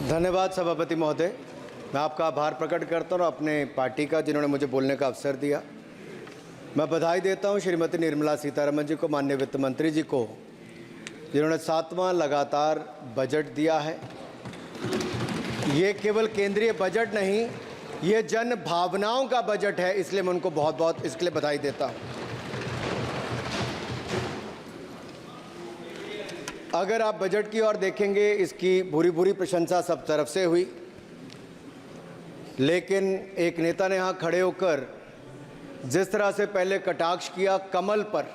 धन्यवाद सभापति महोदय। मैं आपका आभार प्रकट करता हूँ अपने पार्टी का, जिन्होंने मुझे बोलने का अवसर दिया। मैं बधाई देता हूँ श्रीमती निर्मला सीतारमण जी को, माननीय वित्त मंत्री जी को, जिन्होंने 7वां लगातार बजट दिया है। ये केवल केंद्रीय बजट नहीं, ये जन भावनाओं का बजट है, इसलिए मैं उनको बहुत बहुत इसके लिए बधाई देता हूँ। अगर आप बजट की ओर देखेंगे, इसकी भूरी भूरी प्रशंसा सब तरफ से हुई, लेकिन एक नेता ने यहाँ खड़े होकर जिस तरह से पहले कटाक्ष किया कमल पर,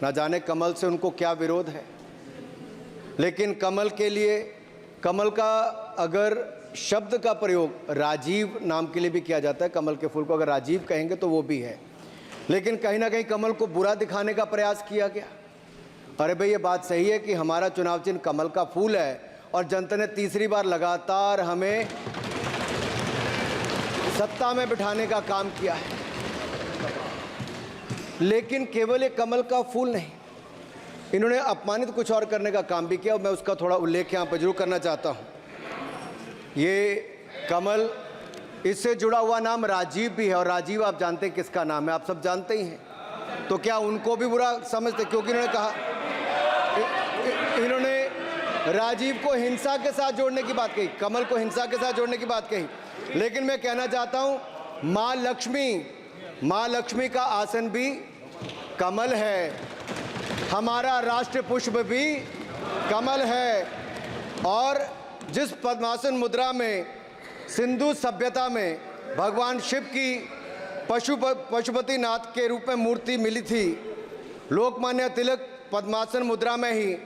ना जाने कमल से उनको क्या विरोध है, लेकिन कमल के लिए, कमल का अगर शब्द का प्रयोग राजीव नाम के लिए भी किया जाता है, कमल के फूल को अगर राजीव कहेंगे तो वो भी है, लेकिन कहीं ना कहीं कमल को बुरा दिखाने का प्रयास किया गया। अरे भाई, ये बात सही है कि हमारा चुनाव चिन्ह कमल का फूल है और जनता ने तीसरी बार लगातार हमें सत्ता में बिठाने का काम किया है, लेकिन केवल ये कमल का फूल नहीं, इन्होंने अपमानित कुछ और करने का काम भी किया और मैं उसका थोड़ा उल्लेख यहाँ पर जरूर करना चाहता हूँ। ये कमल, इससे जुड़ा हुआ नाम राजीव भी है, और राजीव आप जानते हैं किसका नाम है, आप सब जानते ही हैं। तो क्या उनको भी बुरा समझते? क्योंकि इन्होंने कहा, इन्होंने राजीव को हिंसा के साथ जोड़ने की बात कही, कमल को हिंसा के साथ जोड़ने की बात कही, लेकिन मैं कहना चाहता हूँ माँ लक्ष्मी का आसन भी कमल है, हमारा राष्ट्र पुष्प भी कमल है, और जिस पद्मासन मुद्रा में सिंधु सभ्यता में भगवान शिव की पशुपति नाथ के रूप में मूर्ति मिली थी, लोकमान्य तिलक पद्मासन मुद्रा में ही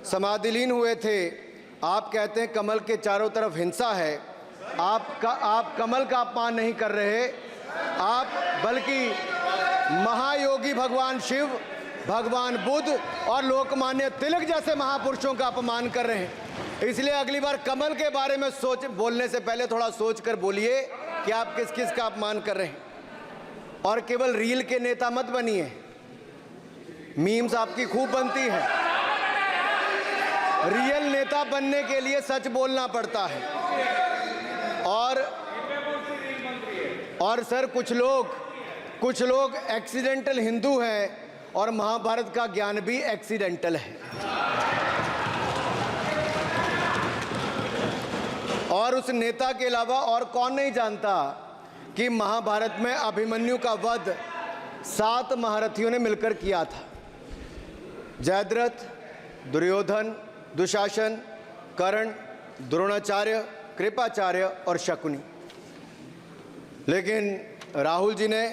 समाधिलीन हुए थे। आप कहते हैं कमल के चारों तरफ हिंसा है। आप कमल का अपमान नहीं कर रहे, आप बल्कि महायोगी भगवान शिव, भगवान बुद्ध और लोकमान्य तिलक जैसे महापुरुषों का अपमान कर रहे हैं। इसलिए अगली बार कमल के बारे में बोलने से पहले थोड़ा सोच कर बोलिए कि आप किस किस का अपमान कर रहे हैं। और केवल रील के नेता मत बनिए, मीम्स आपकी खूब बनती है। रियल नेता बनने के लिए सच बोलना पड़ता है। और सर, कुछ लोग एक्सीडेंटल हिंदू हैं और महाभारत का ज्ञान भी एक्सीडेंटल है। और उस नेता के अलावा और कौन नहीं जानता कि महाभारत में अभिमन्यु का वध 7 महारथियों ने मिलकर किया था। जयद्रथ, दुर्योधन, दुशासन, कर्ण, द्रोणाचार्य, कृपाचार्य और शकुनी। लेकिन राहुल जी ने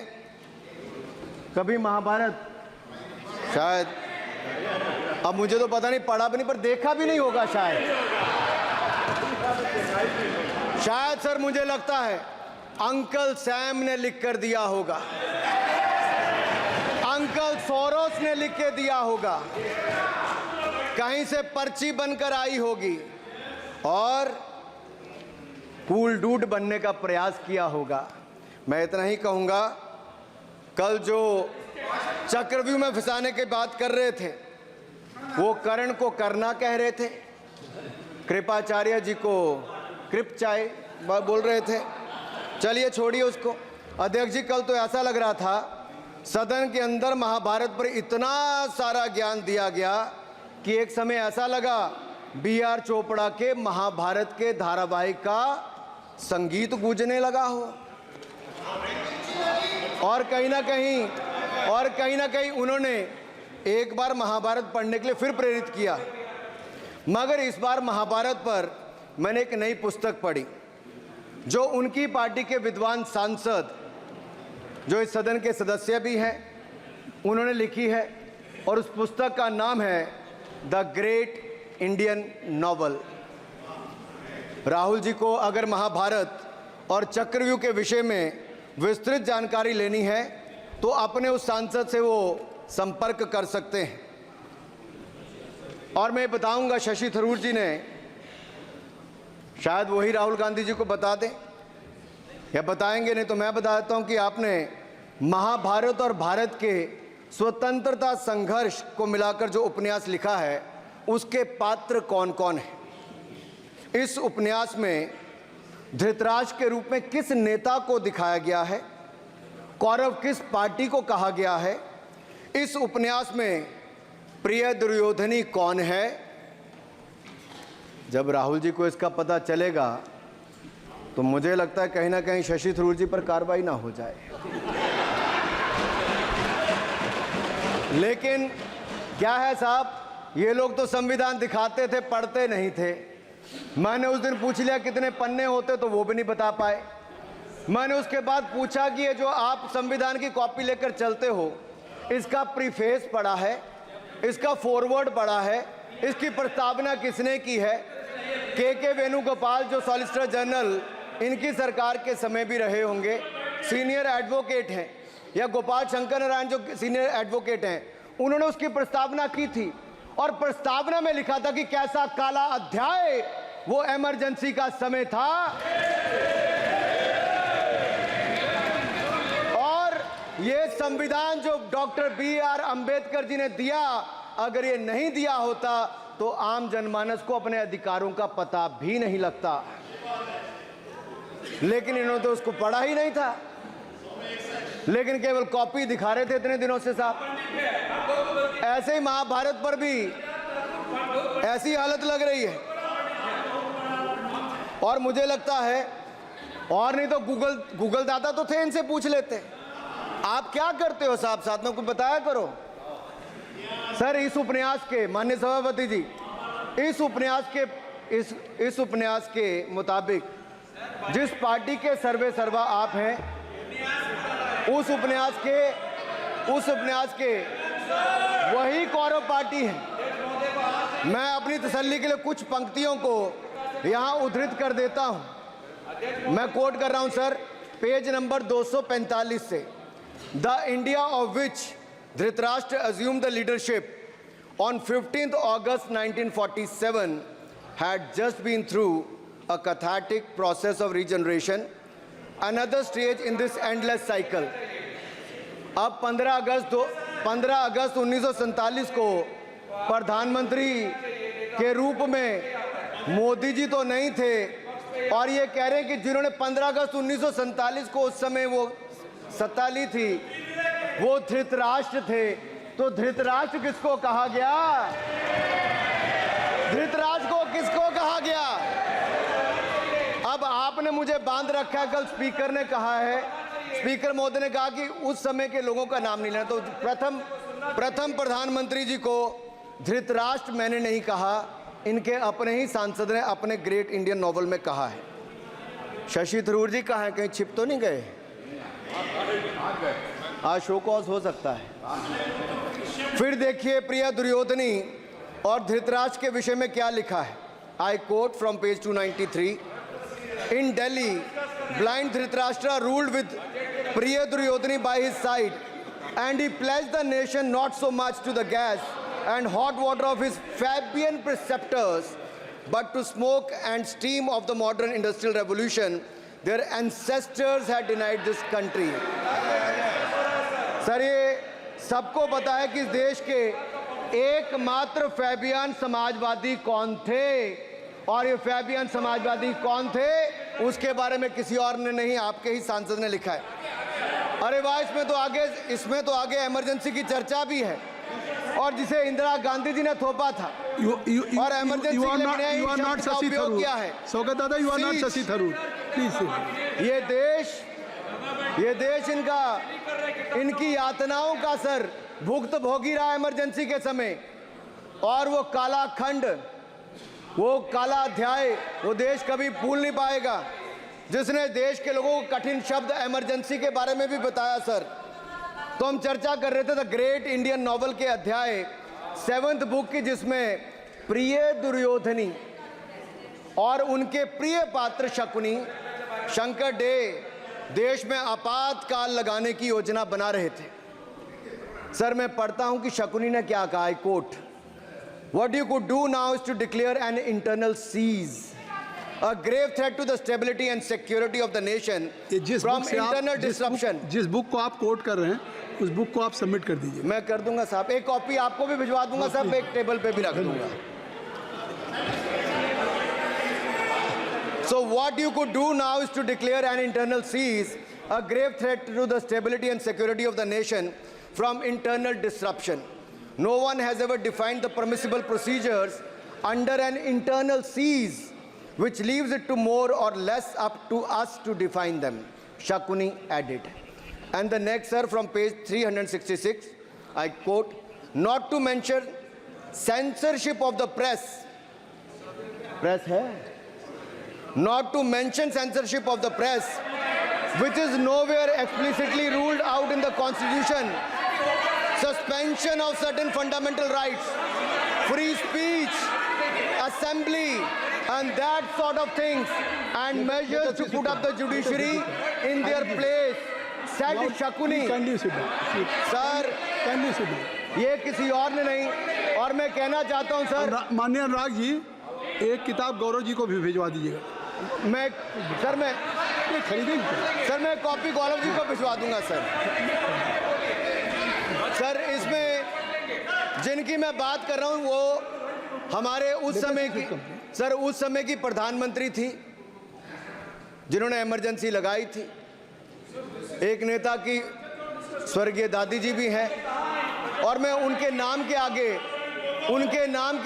कभी महाभारत, शायद, अब मुझे तो पता नहीं, पढ़ा भी नहीं, पर देखा भी नहीं होगा शायद सर, मुझे लगता है अंकल सैम ने लिख कर दिया होगा, अंकल सोरोस ने लिख के दिया होगा, कहीं से पर्ची बनकर आई होगी और कूल डूड बनने का प्रयास किया होगा। मैं इतना ही कहूँगा, कल जो चक्रव्यूह में फंसाने की बात कर रहे थे, वो कर्ण को करना कह रहे थे, कृपाचार्य जी को कृपचाय बोल रहे थे। चलिए छोड़िए उसको। अध्यक्ष जी, कल तो ऐसा लग रहा था सदन के अंदर महाभारत पर इतना सारा ज्ञान दिया गया कि एक समय ऐसा लगा B.R. चोपड़ा के महाभारत के धारावाहिक का संगीत गूंजने लगा हो। और कहीं ना कहीं उन्होंने एक बार महाभारत पढ़ने के लिए फिर प्रेरित किया। मगर इस बार महाभारत पर मैंने एक नई पुस्तक पढ़ी, जो उनकी पार्टी के विद्वान सांसद, जो इस सदन के सदस्य भी हैं, उन्होंने लिखी है, और उस पुस्तक का नाम है The Great Indian Novel. Rahul ji को अगर महाभारत और चक्रव्यूह के विषय में विस्तृत जानकारी लेनी है तो अपने उस सांसद से वो संपर्क कर सकते हैं। और मैं बताऊंगा, शशि थरूर जी ने, शायद वही राहुल गांधी जी को बता दें या बताएंगे, नहीं तो मैं बता देता हूं कि आपने महाभारत और भारत के स्वतंत्रता संघर्ष को मिलाकर जो उपन्यास लिखा है, उसके पात्र कौन कौन है। इस उपन्यास में धृतराष्ट्र के रूप में किस नेता को दिखाया गया है, कौरव किस पार्टी को कहा गया है, इस उपन्यास में प्रिय दुर्योधनी कौन है। जब राहुल जी को इसका पता चलेगा तो मुझे लगता है कहीं ना कहीं शशि थरूर जी पर कार्रवाई ना हो जाए। लेकिन क्या है साहब, ये लोग तो संविधान दिखाते थे, पढ़ते नहीं थे। मैंने उस दिन पूछ लिया कितने पन्ने होते, तो वो भी नहीं बता पाए। मैंने उसके बाद पूछा कि ये जो आप संविधान की कॉपी लेकर चलते हो, इसका प्रीफेस पढ़ा है, इसका फॉरवर्ड पढ़ा है, इसकी प्रस्तावना किसने की है। के वेणुगोपाल जो सॉलिसिटर जनरल इनकी सरकार के समय भी रहे होंगे, सीनियर एडवोकेट हैं, या गोपाल शंकर नारायण जो सीनियर एडवोकेट हैं, उन्होंने उसकी प्रस्तावना की थी और प्रस्तावना में लिखा था कि कैसा काला अध्याय वो इमरजेंसी का समय था। और ये संविधान जो डॉक्टर BR अंबेडकर जी ने दिया, अगर ये नहीं दिया होता तो आम जनमानस को अपने अधिकारों का पता भी नहीं लगता। लेकिन इन्होंने तो उसको पढ़ा ही नहीं था, लेकिन केवल कॉपी दिखा रहे थे इतने दिनों से साहब। ऐसे ही महाभारत पर भी ऐसी हालत लग रही है। और मुझे लगता है, और नहीं तो गूगल दादा तो थे, इनसे पूछ लेते आप क्या करते हो साहब, साथ में कुछ बताया करो। सर इस उपन्यास के, माननीय सभापति जी, इस उपन्यास के मुताबिक जिस पार्टी के सर्वे सर्वा आप हैं, उस उपन्यास के वही कौरव पार्टी है। मैं अपनी तसल्ली के लिए कुछ पंक्तियों को यहां उद्धृत कर देता हूं। मैं कोट कर रहा हूं सर, पेज नंबर 245 से। The India of which Dhritarashtra assumed the leadership on 15th August 1947 had just been through a cathartic process of regeneration, another stage in this endless cycle. अब 15 अगस्त 1947 को प्रधानमंत्री के रूप में मोदी जी तो नहीं थे, और ये कह रहे हैं कि जिन्होंने 15 अगस्त 1947 को उस समय वो सत्ता ली थी, वो धृतराष्ट्र थे। तो धृतराष्ट्र किसको कहा गया? धृतराष्ट्र को किसको कहा गया? अब आपने मुझे बांध रखा है। कल स्पीकर ने कहा है, स्पीकर महोदय ने कहा कि उस समय के लोगों का नाम नहीं लेना। तो प्रथम प्रधानमंत्री जी को धृतराष्ट्र मैंने नहीं कहा, इनके अपने ही सांसद ने अपने ग्रेट इंडियन नॉवल में कहा है। शशि थरूर जी कहाँ हैं? कहीं छिप तो नहीं गए? आज शो कॉज हो सकता है। फिर देखिए प्रिय दुर्योधनी और धृतराष्ट्र के विषय में क्या लिखा है। I quote from page 293। In Delhi, blind Dhritarashtra ruled with Priya Duryodhani by his side, and he pledged the nation not so much to the gas and hot water of his Fabian preceptors, but to smoke and steam of the modern industrial revolution their ancestors had denied this country. Sir ये सबको पता है कि इस देश के एकमात्र Fabian Samajwadi कौन थे, और ये फैबियन समाजवादी कौन थे उसके बारे में किसी और ने नहीं, आपके ही सांसद ने लिखा है। अरे वाह, इसमें तो आगे इमरजेंसी की चर्चा भी है, और जिसे इंदिरा गांधी जी ने थोपा था। और इमरजेंसी के लिए उपयोग किया है। Saugata dada, you are not Shashi Tharoor, please. ये देश इनकी यातनाओं का सर भुगत भोगी रहा इमरजेंसी के समय, और वो काला खंड, वो काला अध्याय वो देश कभी भूल नहीं पाएगा, जिसने देश के लोगों को कठिन शब्द इमरजेंसी के बारे में भी बताया। सर तो हम चर्चा कर रहे थे द ग्रेट इंडियन नॉवल के अध्याय 7th बुक की, जिसमें प्रिय दुर्योधनी और उनके प्रिय पात्र शकुनी शंकर डे देश में आपातकाल लगाने की योजना बना रहे थे। सर मैं पढ़ता हूं कि शकुनी ने क्या कहा। I quote, What you could do now is to declare an internal siege, a grave threat to the stability and security of the nation from internal disruption. जिस बुक को आप कोट कर रहे हैं, उस बुक को आप सबमिट कर दीजिए। मैं कर दूंगा साहब, एक कॉपी आपको भी भिजवा दूंगा साहब, एक टेबल पे भी रख दूंगा। So what you could do now is to declare an internal seize, a grave threat to the stability and security of the nation from internal disruption. No one has ever defined the permissible procedures under an internal seize, which leaves it to more or less up to us to define them. Shakuni added. And the next, sir, from page 366, I quote, not to mention censorship of the press. Press hai? Not to mention censorship of the press, which is nowhere explicitly ruled out in the Constitution. Suspension of certain fundamental rights, free speech, assembly, and that sort of things, and measures to put up the judiciary in their place, said Shakuni. Kindly sit down. Sir, Kindly sit down. ये किसी और ने नहीं, और मैं कहना चाहता हूं सर, माननीय अनुराग जी, एक किताब गौरव जी को भी भिजवा दीजिएगा। मैं खरीदेंगे सर, मैं कॉपी गौरव जी को भिजवा दूंगा सर। सर, इसमें जिनकी मैं बात कर रहा हूं वो हमारे उस समय की, सर उस समय की प्रधानमंत्री थी जिन्होंने इमरजेंसी लगाई थी। एक नेता की स्वर्गीय दादी जी भी हैं, और मैं उनके नाम के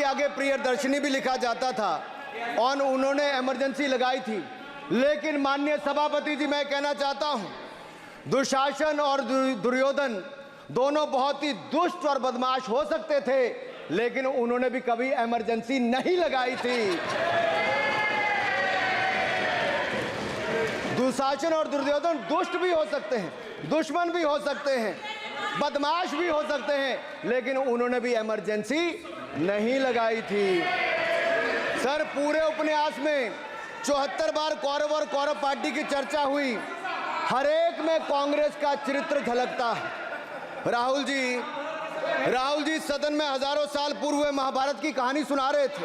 आगे प्रियदर्शिनी भी लिखा जाता था, और उन्होंने इमरजेंसी लगाई थी। लेकिन माननीय सभापति जी, मैं कहना चाहता हूं, दुशासन और दुर्योधन दोनों बहुत ही दुष्ट और बदमाश हो सकते थे, लेकिन उन्होंने भी कभी इमरजेंसी नहीं लगाई थी। दुशासन और दुर्योधन दुष्ट भी हो सकते हैं, दुश्मन भी हो सकते हैं, बदमाश भी हो सकते हैं, लेकिन उन्होंने भी इमरजेंसी नहीं लगाई थी। सर, पूरे उपन्यास में 74 बार कौरव और कौरव पार्टी की चर्चा हुई, हर एक में कांग्रेस का चरित्र झलकता है। राहुल जी सदन में हजारों साल पूर्व हुए महाभारत की कहानी सुना रहे थे,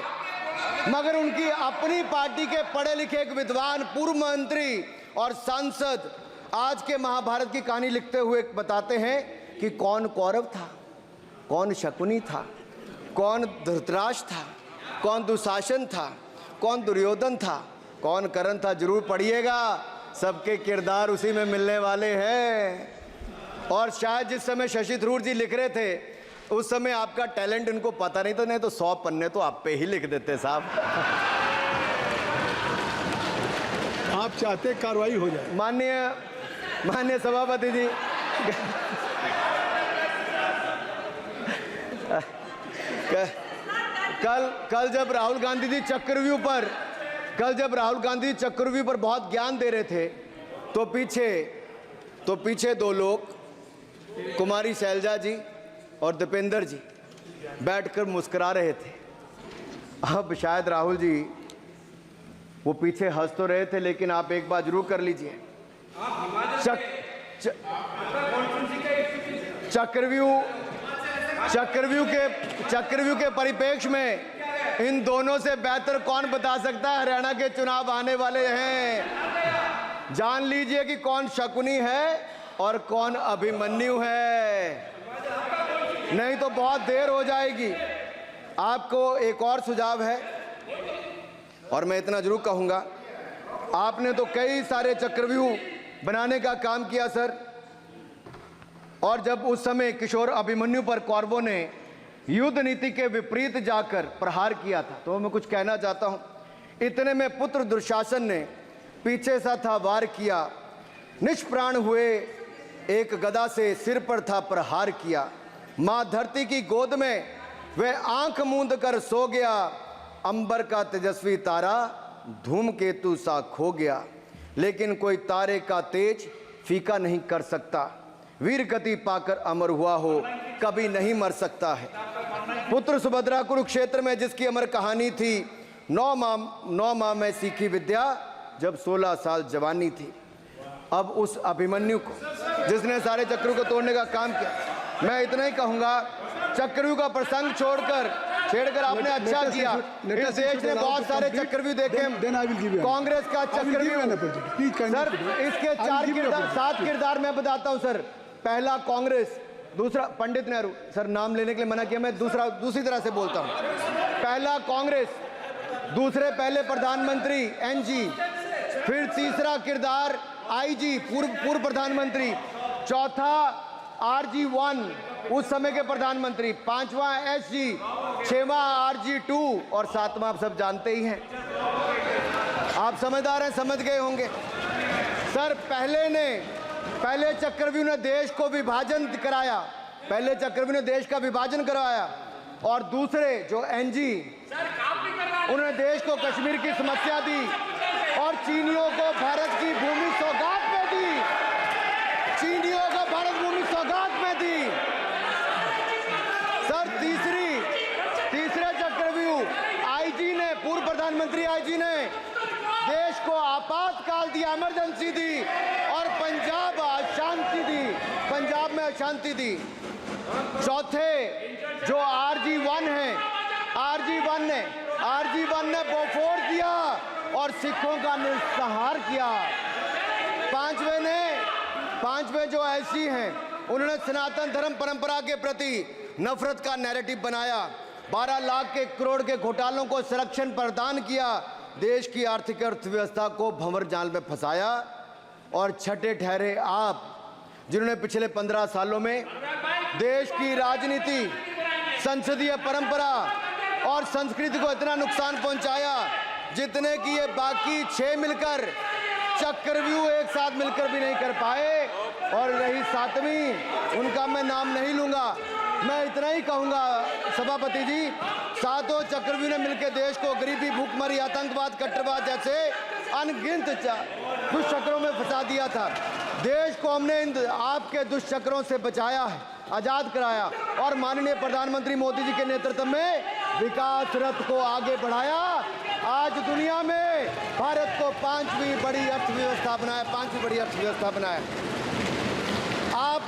मगर उनकी अपनी पार्टी के पढ़े लिखे एक विद्वान पूर्व मंत्री और सांसद आज के महाभारत की कहानी लिखते हुए बताते हैं कि कौन कौरव था, कौन शकुनी था, कौन धृतराष्ट्र था, कौन दुशासन था, कौन दुर्योधन था, कौन कर्ण था। जरूर पढ़िएगा, सबके किरदार उसी में मिलने वाले हैं। और शायद जिस समय शशि थरूर जी लिख रहे थे, उस समय आपका टैलेंट इनको पता नहीं था, नहीं तो 100 पन्ने तो आप पे ही लिख देते साहब। आप चाहते कार्रवाई हो जाए। माननीय सभापति जी, कल जब राहुल गांधी जी चक्रव्यूह पर बहुत ज्ञान दे रहे थे, तो पीछे दो लोग, कुमारी शैलजा जी और दीपेंद्र जी, बैठकर मुस्कुरा रहे थे। अब शायद राहुल जी वो पीछे हंस तो रहे थे, लेकिन आप एक बात जरूर कर लीजिए, चक्रव्यूह के परिप्रेक्ष्य में इन दोनों से बेहतर कौन बता सकता है हरियाणा के चुनाव आने वाले हैं। जान लीजिए कि कौन शकुनी है और कौन अभिमन्यु है, नहीं तो बहुत देर हो जाएगी। आपको एक और सुझाव है, और मैं इतना जरूर कहूंगा, आपने तो कई सारे चक्रव्यूह बनाने का काम किया सर, और जब उस समय किशोर अभिमन्यु पर कौरवों ने युद्ध नीति के विपरीत जाकर प्रहार किया था, तो मैं कुछ कहना चाहता हूं। इतने में पुत्र दुशासन ने पीछे सा था वार किया, निष्प्राण हुए एक गदा से सिर पर था प्रहार किया। मां धरती की गोद में वह आंख मूंद कर सो गया, अंबर का तेजस्वी तारा धूमकेतु सा खो गया। लेकिन कोई तारे का तेज फीका नहीं कर सकता, वीर गति पाकर अमर हुआ हो कभी नहीं मर सकता है। पुत्र सुभद्रा कुरुक्षेत्र में जिसकी अमर कहानी थी, 9 माह में सीखी विद्या जब 16 साल जवानी थी। अब उस अभिमन्यु को, जिसने सारे चक्रव्यूह को तोड़ने का काम किया, मैं इतना ही कहूंगा, चक्रव्यूह का प्रसंग छेड़कर आपने अच्छा किया। इस देश ने बहुत सारे चक्रव्यूह देखे, कांग्रेस का चक्रव्यूह सर, इसके 7 किरदार मैं बताता हूं सर। पहला कांग्रेस, दूसरा पंडित नेहरू, सर नाम लेने के लिए मना किया, मैं दूसरी तरह से बोलता हूं। पहला कांग्रेस, दूसरे पहले प्रधानमंत्री एनजी, फिर तीसरा किरदार आईजी पूर्व प्रधानमंत्री, चौथा आरजी1 उस समय के प्रधानमंत्री, पांचवा एसजी, छठवां आरजी2 और सातवां आप सब जानते ही हैं। आप समझदार हैं, समझ गए होंगे। सर पहले चक्रव्यूह ने देश को विभाजन कराया, पहले चक्रव्यूह ने देश का विभाजन करवाया, और दूसरे जो एनजी उन्होंने देश को कश्मीर की समस्या दी और चीनियों को भारत की भूमि सौगात में दी, चीनियों को भारत भूमि सौगात में दी। सर तीसरे चक्रव्यूह आईजी ने, पूर्व प्रधानमंत्री आईजी ने देश को आपातकाल दिया, इमरजेंसी दी और पंजाब में अशांति दी। चौथे जो आरजी1 है, आरजी1 ने बोफोर्स दिया और सिखों का निस्सहार किया। पांचवें जो ऐसी हैं, उन्होंने सनातन धर्म परंपरा के प्रति नफरत का नैरेटिव बनाया, 12 लाख के करोड़ के घोटालों को संरक्षण प्रदान किया, देश की आर्थिक अर्थव्यवस्था को भंवर जाल में फंसाया। और छठे ठहरे आप, जिन्होंने पिछले 15 सालों में देश की राजनीति, संसदीय परंपरा और संस्कृति को इतना नुकसान पहुंचाया जितने कि ये बाकी 6 मिलकर चक्रव्यूह एक साथ मिलकर भी नहीं कर पाए। और रही 7वीं, उनका मैं नाम नहीं लूंगा, मैं इतना ही कहूंगा सभापति जी, 7 चक्रव्यूह ने मिलकर देश को गरीबी, भूखमरी, आतंकवाद, कट्टरवाद जैसे अनगिनत दुष्चक्रों में फंसा दिया था। देश को हमने इन आपके दुष्चक्रों से बचाया है, आजाद कराया और माननीय प्रधानमंत्री मोदी जी के नेतृत्व में विकास रथ को आगे बढ़ाया। आज दुनिया में भारत को 5वीं बड़ी अर्थव्यवस्था बनाया। आप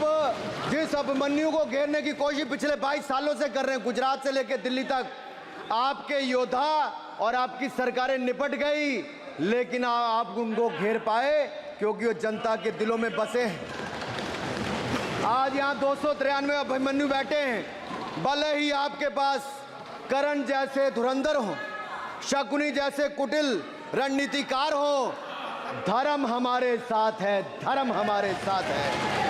जिस अभिमन्यु को घेरने की कोशिश पिछले 22 सालों से कर रहे हैं, गुजरात से लेकर दिल्ली तक, आपके योद्धा और आपकी सरकारें निपट गई, लेकिन आप उनको घेर पाए क्योंकि वो जनता के दिलों में बसे हैं। आज यहाँ 293 अभिमन्यु बैठे हैं, भले ही आपके पास करण जैसे धुरंधर हो, शकुनी जैसे कुटिल रणनीतिकार हो, धर्म हमारे साथ है, धर्म हमारे साथ है।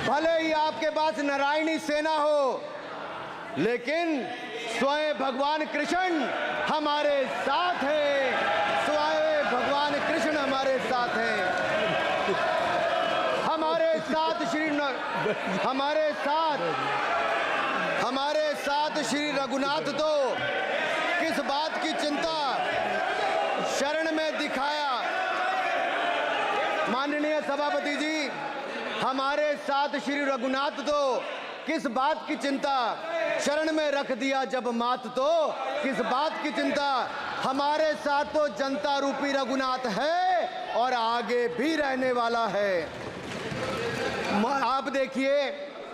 भले ही आपके पास नारायणी सेना हो, लेकिन स्वयं भगवान कृष्ण हमारे साथ है, स्वयं भगवान कृष्ण हमारे साथ है। हमारे साथ श्री रघुनाथ तो किस बात की चिंता शरण में दिखाया। माननीय सभापति जी, हमारे साथ श्री रघुनाथ तो किस बात की चिंता शरण में रख दिया जब मात, तो किस बात की चिंता, हमारे साथ तो जनता रूपी रघुनाथ है और आगे भी रहने वाला है। आप देखिए,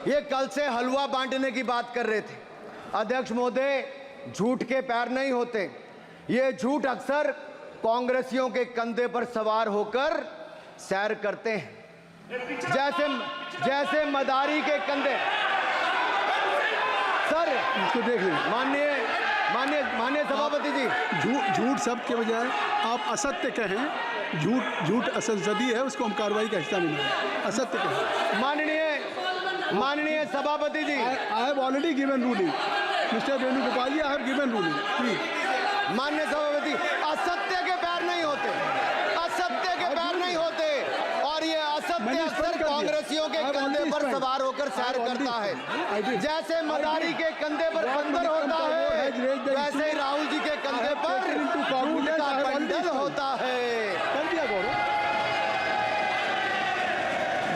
ये कल से हलवा बांटने की बात कर रहे थे। अध्यक्ष महोदय, झूठ के पैर नहीं होते, ये झूठ अक्सर कांग्रेसियों के कंधे पर सवार होकर सैर करते हैं, जैसे मदारी के कंधे। सर इसको देख लीजिए। माननीय सभापति जी, झूठ सब के बजाय आप असत्य कहें, झूठ असंसदीय है, उसको हम कार्रवाई का हिस्सा नहीं मानेंगे। असत्य कहें। माननीय सभापति ji, I have already given ruling, mister Venugopal ji, I have given ruling, please. माननीय सभापति, असत्य के पैर नहीं होते, असत्य के पैर नहीं होते, और ये असत्य अक्सर कांग्रेसियों के कंधे पर सवार होकर सैर करता है। जैसे मदारी के कंधे पर बंदर होता है, वैसे ही राहुल जी के कंधे पर झूठ का बंडल होता है।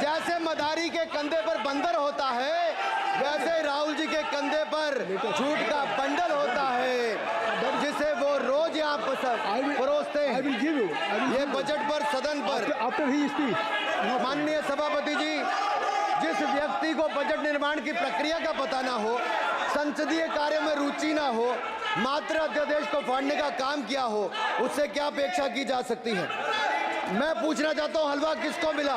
जैसे मदारी के कंधे पर बंदर होता है, वैसे ही राहुल जी के कंधे पर झूठ का बंडल होता है, जिसे वो रोज यहाँ परोसते हैं। ये बजट पर, सदन पर। माननीय सभापति जी, जिस व्यक्ति को बजट निर्माण की प्रक्रिया का पता ना हो, संसदीय कार्य में रुचि ना हो, मात्र अध्यादेश को फाड़ने का काम किया हो, उससे क्या अपेक्षा की जा सकती है? मैं पूछना चाहता हूँ, हलवा किसको मिला?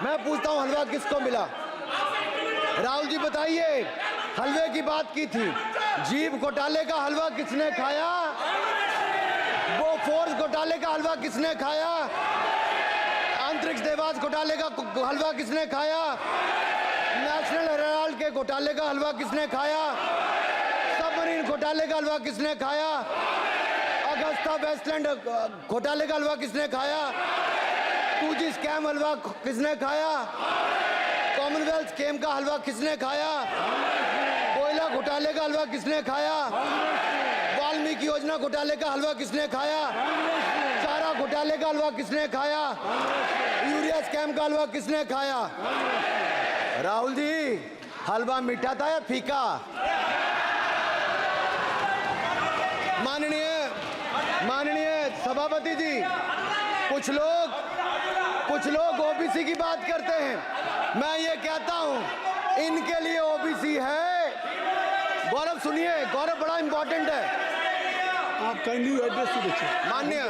मैं पूछता हूँ, हलवा किसको मिला? राहुल जी बताइए, हलवे की बात की थी, जीप घोटाले का हलवा किसने खाया? वो फोर्स घोटाले का हलवा किसने खाया? अंतरिक्ष देवास घोटाले का हलवा किसने खाया? नेशनल हेराल्ड के घोटाले का हलवा किसने खाया? सबमरीन घोटाले का हलवा किसने खाया? अगस्ता वेस्टलैंड घोटाले का हलवा किसने खाया? 2G स्कैम हलवा किसने खाया? कॉमनवेल्थ स्कैम का हलवा किसने खाया? कोयला घोटाले का हलवा किसने खाया? वाल्मीकि योजना घोटाले का हलवा किसने खाया? चारा घोटाले का हलवा किसने खाया? यूरिया स्कैम का हलवा किसने खाया? राहुल जी, हलवा मीठा था या फीका? माननीय सभापति जी, कुछ लोग ओबीसी की बात करते हैं। मैं ये कहता हूं, इनके लिए ओबीसी है। गौरव सुनिए, गौरव बड़ा इंपॉर्टेंट है। आप kindly address to the chair. माननीय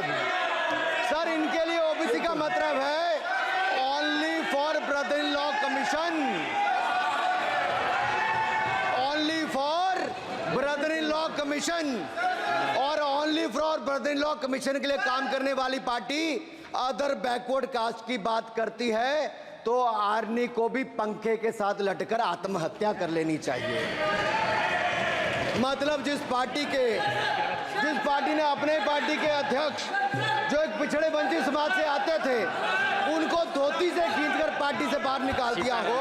सर, इनके लिए ओबीसी का मतलब है only for brother in law commission, only for brother in law commission. और only for brother in law commission के लिए काम करने वाली पार्टी अदर बैकवर्ड कास्ट की बात करती है तो आर्नी को भी पंखे के साथ लटकर आत्महत्या कर लेनी चाहिए। मतलब जिस पार्टी ने अपने पार्टी के अध्यक्ष जो एक पिछड़े वंचित समाज से आते थे, उनको धोती से खींचकर पार्टी से बाहर निकाल दिया हो,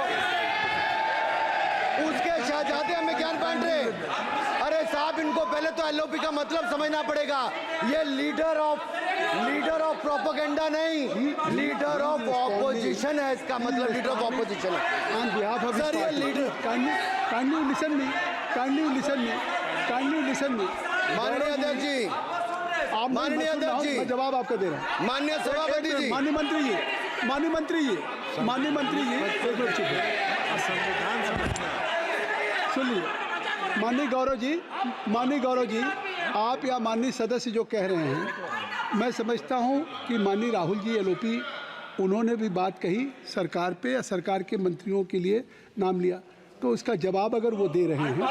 उसके शहजादे हमें ज्ञान बांट रहे। अरे साहब, इनको पहले तो एलओपी का मतलब समझना पड़ेगा। ये लीडर ऑफ प्रोपेगेंडा नहीं, लीडर ऑफ ऑपोजिशन है। इसका मतलब लीडर ऑफ ऑपोजिशन है। On behalf of सर, ये लीडर kindly listen me. माननीय अध्यक्ष जी, माननीय अध्यक्ष जी, मैं जवाब आपका दे रहा हूँ। माननीय सभापति जी, माननीय मंत्री जी, एक मिनट चुप है। सुनिए, माननीय गौरव जी, आप या माननीय सदस्य जो कह रहे हैं, मैं समझता हूं कि माननीय राहुल जी एलओपी, उन्होंने भी बात कही सरकार पे या सरकार के मंत्रियों के लिए नाम लिया, तो उसका जवाब अगर वो दे रहे हैं,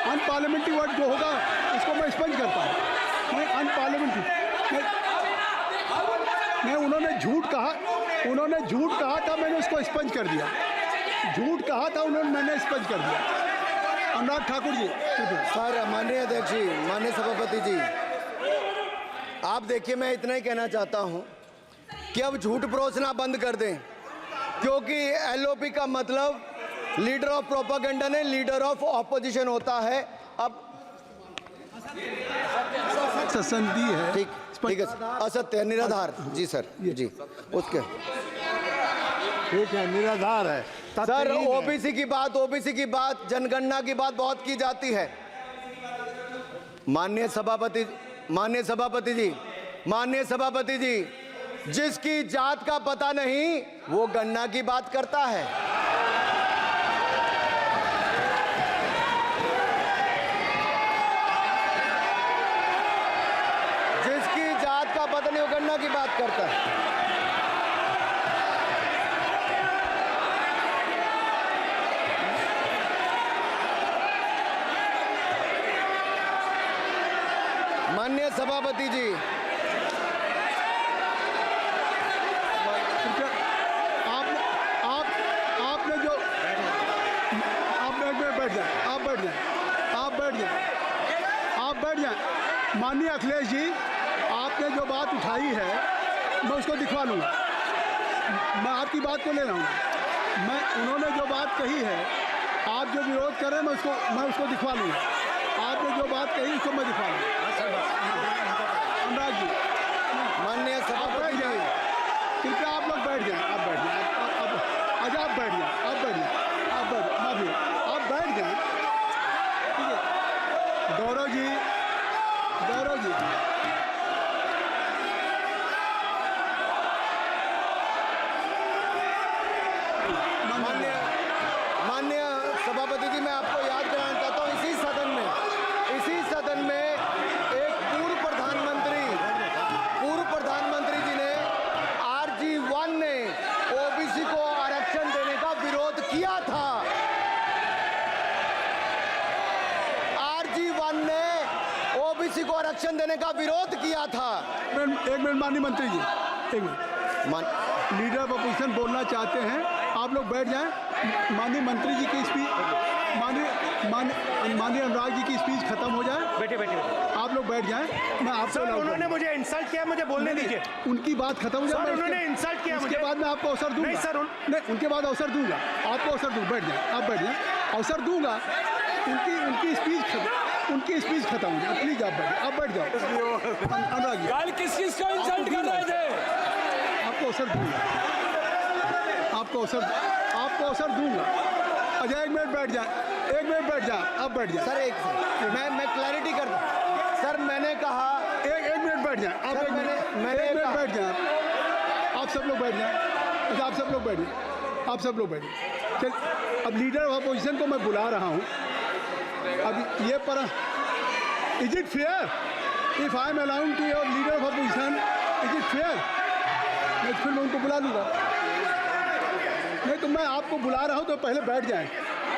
अनपार्लियामेंट्री वर्ड जो होगा उसको मैं स्पंज करता हूँ। मैं अनपार्लियामेंट्री मैं उन्होंने झूठ कहा था, मैंने उसको स्पंज कर दिया। झूठ कहा था उन्होंने, मैंने स्पंज कर दिया। अनुराग ठाकुर जी। सर, माननीय अध्यक्ष जी, माननीय सभापति जी, आप देखिए, मैं इतना ही कहना चाहता हूं कि अब झूठ परोसना बंद कर दें, क्योंकि एलओपी का मतलब लीडर ऑफ प्रोपेगेंडा नहीं, लीडर ऑफ ऑपोजिशन होता है। अब संधि है, ठीक है, असत्य निराधार। जी सर, जी, उसके ठीक है, निराधार है सर। ओबीसी की बात, जनगणना की बात बहुत की जाती है। माननीय सभापति जी, जिसकी जात का पता नहीं वो गणना की बात करता है। जिसकी जात का पता नहीं वो गणना की बात करता है। माननीय सभापति जी, आपने जो आप बैठ जाएं। माननीय अखिलेश जी, आपने जो बात उठाई है मैं उसको दिखवा लूँगा। मैं आपकी बात को ले रहा हूँ। उन्होंने जो बात कही है, आप जो विरोध कर रहे हैं, मैं उसको दिखवा लूँगा। आपने जो बात कही उसको मैं दिखवा लूँगा। अनुराग जी, माननीय सभापति जी, कृपया आप लोग बैठ जाएं। आप बैठ जाएं। अच्छा, आप बैठ जाएं। ठीक है। गौरव जी, माननीय सभापति जी, मैं आपको याद कराना चाहता हूँ, इसी सदन में एक पूर्व प्रधानमंत्री जी ने RG1 ने ओबीसी को आरक्षण देने का विरोध भाषण देने का विरोध किया था। एक मिनट माननीय मंत्री जी, एक मिनट। लीडर ऑफ अपोजिशन बोलना चाहते हैं, आप लोग बैठ जाएं। माननीय मंत्री जी की स्पीच, माननीय अनुराग जी की स्पीच खत्म हो जाए। बैठे बैठे आप लोग बैठ जाएं। मैं आपको सर, उन्होंने मुझे इंसल्ट किया, मुझे बोलने दीजिए। उनकी बात खत्म हो जाए। सर, उन्होंने इंसल्ट किया मुझे। उसके बाद मैं आपको अवसर दूंगा। नहीं सर, नहीं, उनके बाद अवसर दूंगा, आपको अवसर दूंगा। बैठ जाएं, आप बैठ जाएं, अवसर दूंगा। उनकी स्पीच खत्म हो जाए। प्लीज आप बैठ जाओ। अनुराग जी, कल किस को इंसल्ट कर रहे थे? आपको अवसर दूंगा, आपको अवसर दूंगा। अजय एक मिनट बैठ जाए, आप बैठ जाए। सर मैं क्लैरिटी कर दूं। सर मैंने कहा एक मिनट बैठ जाए आप। सर, मैंने एक मिनट कहा- बैठ जाए आप। सब लोग बैठ जाए। अच्छा, आप सब लोग बैठ जाए। चल, अब लीडर ऑफ अपोजिशन को मैं बुला रहा हूँ। अब ये पर is it fair if I am allowed to your leader of opposition? Is it fair? मैं फिर उनको बुला लूँगा। नहीं तो मैं आपको बुला रहा हूँ तो पहले बैठ जाएं।